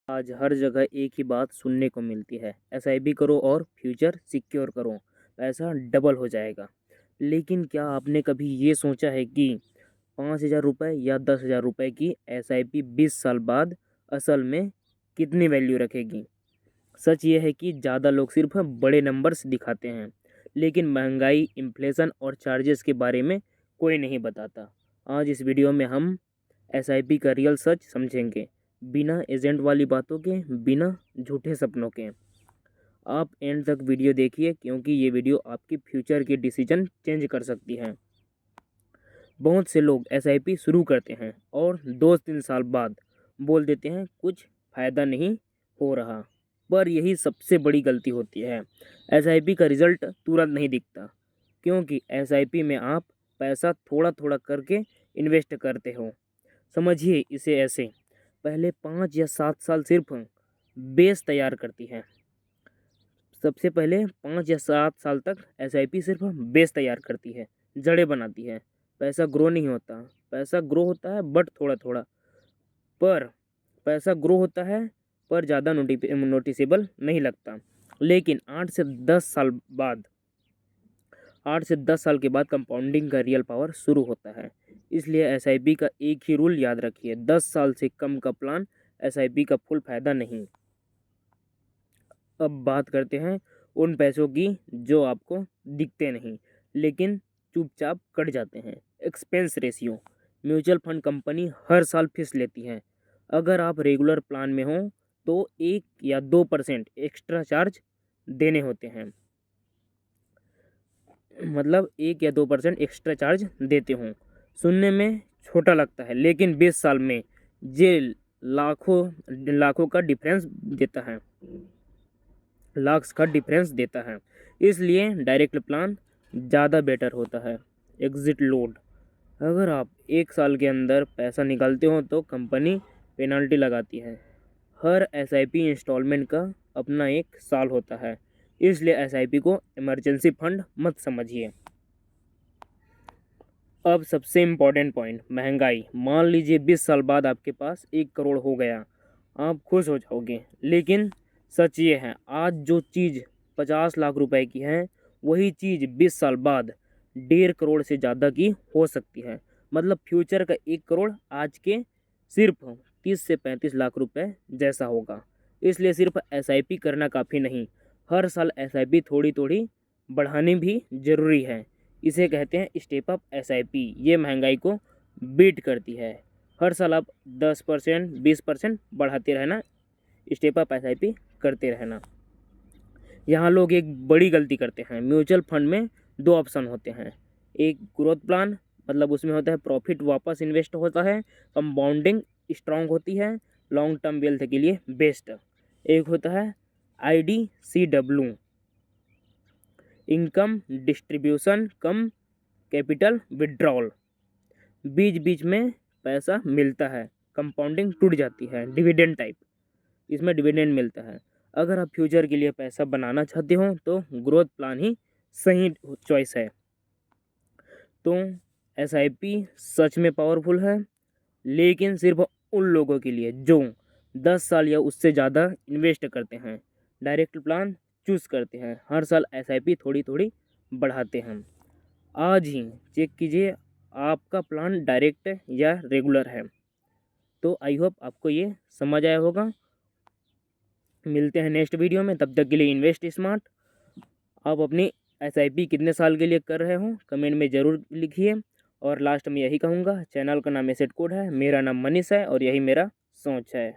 आज हर जगह एक ही बात सुनने को मिलती है, एसआईपी करो और फ्यूचर सिक्योर करो, पैसा डबल हो जाएगा। लेकिन क्या आपने कभी ये सोचा है कि 5,000 रुपये या 10,000 रुपये की एसआईपी 20 साल बाद असल में कितनी वैल्यू रखेगी? सच ये है कि ज़्यादा लोग सिर्फ बड़े नंबर्स दिखाते हैं, लेकिन महंगाई, इन्फ्लेशन और चार्जेस के बारे में कोई नहीं बताता। आज इस वीडियो में हम एसआईपी का रियल सच समझेंगे, बिना एजेंट वाली बातों के, बिना झूठे सपनों के। आप एंड तक वीडियो देखिए, क्योंकि ये वीडियो आपकी फ्यूचर के डिसीजन चेंज कर सकती है। बहुत से लोग एसआईपी शुरू करते हैं और 2-3 साल बाद बोल देते हैं कुछ फ़ायदा नहीं हो रहा, पर यही सबसे बड़ी गलती होती है। एसआईपी का रिजल्ट तुरंत नहीं दिखता, क्योंकि एसआईपी में आप पैसा थोड़ा थोड़ा करके इन्वेस्ट करते हो। समझिए इसे ऐसे, पहले 5 या 7 साल सिर्फ बेस तैयार करती है। सबसे पहले 5 या 7 साल तक एसआईपी सिर्फ बेस तैयार करती है, जड़ें बनाती है। पैसा ग्रो नहीं होता, पैसा ग्रो होता है बट थोड़ा थोड़ा, पर पैसा ग्रो होता है पर ज़्यादा नोटिसेबल नहीं लगता। लेकिन 8 से 10 साल के बाद कंपाउंडिंग का रियल पावर शुरू होता है। इसलिए एसआईपी का एक ही रूल याद रखिए, 10 साल से कम का प्लान एसआईपी का फुल फायदा नहीं। अब बात करते हैं उन पैसों की जो आपको दिखते नहीं लेकिन चुपचाप कट जाते हैं। Expense ratio. Mutual fund company हर साल फीस लेती है। अगर आप रेगुलर प्लान में हो तो 1 या 2% एक्स्ट्रा चार्ज देने होते हैं, मतलब 1 या 2% एक्स्ट्रा चार्ज देते हों। सुनने में छोटा लगता है, लेकिन 20 साल में ये लाखों लाखों का डिफरेंस देता है, लाख्स का डिफरेंस देता है। इसलिए डायरेक्ट प्लान ज़्यादा बेटर होता है। Exit load. अगर आप 1 साल के अंदर पैसा निकालते हो तो कंपनी पेनल्टी लगाती है। हर एसआईपी इंस्टॉलमेंट का अपना एक साल होता है, इसलिए एसआईपी को इमरजेंसी फंड मत समझिए। अब सबसे इम्पोर्टेंट पॉइंट, महंगाई। मान लीजिए 20 साल बाद आपके पास 1 करोड़ हो गया, आप खुश हो जाओगे। लेकिन सच ये है, आज जो चीज़ 50 लाख रुपए की है, वही चीज़ 20 साल बाद 1.5 करोड़ से ज़्यादा की हो सकती है। मतलब फ्यूचर का 1 करोड़ आज के सिर्फ 30 से 35 लाख रुपए जैसा होगा। इसलिए सिर्फ एसआईपी करना काफ़ी नहीं, हर साल एसआईपी थोड़ी थोड़ी बढ़ानी भी ज़रूरी है। इसे कहते हैं स्टेप अप एसआईपी। ये महंगाई को बीट करती है। हर साल आप 10% 20% बढ़ाते रहना, स्टेप अप एसआईपी करते रहना। यहाँ लोग एक बड़ी गलती करते हैं। म्यूचुअल फंड में 2 ऑप्शन होते हैं। एक ग्रोथ प्लान, मतलब उसमें होता है प्रॉफिट वापस इन्वेस्ट होता है, कंपाउंडिंग स्ट्रांग होती है, लॉन्ग टर्म वेल्थ के लिए बेस्ट। एक होता है IDCW, इनकम डिस्ट्रीब्यूशन कम कैपिटल विड्रॉल। बीच बीच में पैसा मिलता है, कंपाउंडिंग टूट जाती है, डिविडेंड टाइप, इसमें डिविडेंड मिलता है। अगर आप फ्यूचर के लिए पैसा बनाना चाहते हो तो ग्रोथ प्लान ही सही चॉइस है। तो एसआईपी सच में पावरफुल है, लेकिन सिर्फ उन लोगों के लिए जो 10 साल या उससे ज़्यादा इन्वेस्ट करते हैं, डायरेक्ट प्लान चूज़ करते हैं, हर साल एसआईपी थोड़ी थोड़ी बढ़ाते हैं। आज ही चेक कीजिए आपका प्लान डायरेक्ट या रेगुलर है। तो आई होप आपको ये समझ आया होगा। मिलते हैं नेक्स्ट वीडियो में, तब तक के लिए इन्वेस्ट स्मार्ट। आप अपनी एसआईपी कितने साल के लिए कर रहे हो कमेंट में ज़रूर लिखिए। और लास्ट में यही कहूँगा, चैनल का नाम एसेट कोड है, मेरा नाम मनीष है और यही मेरा सोच है।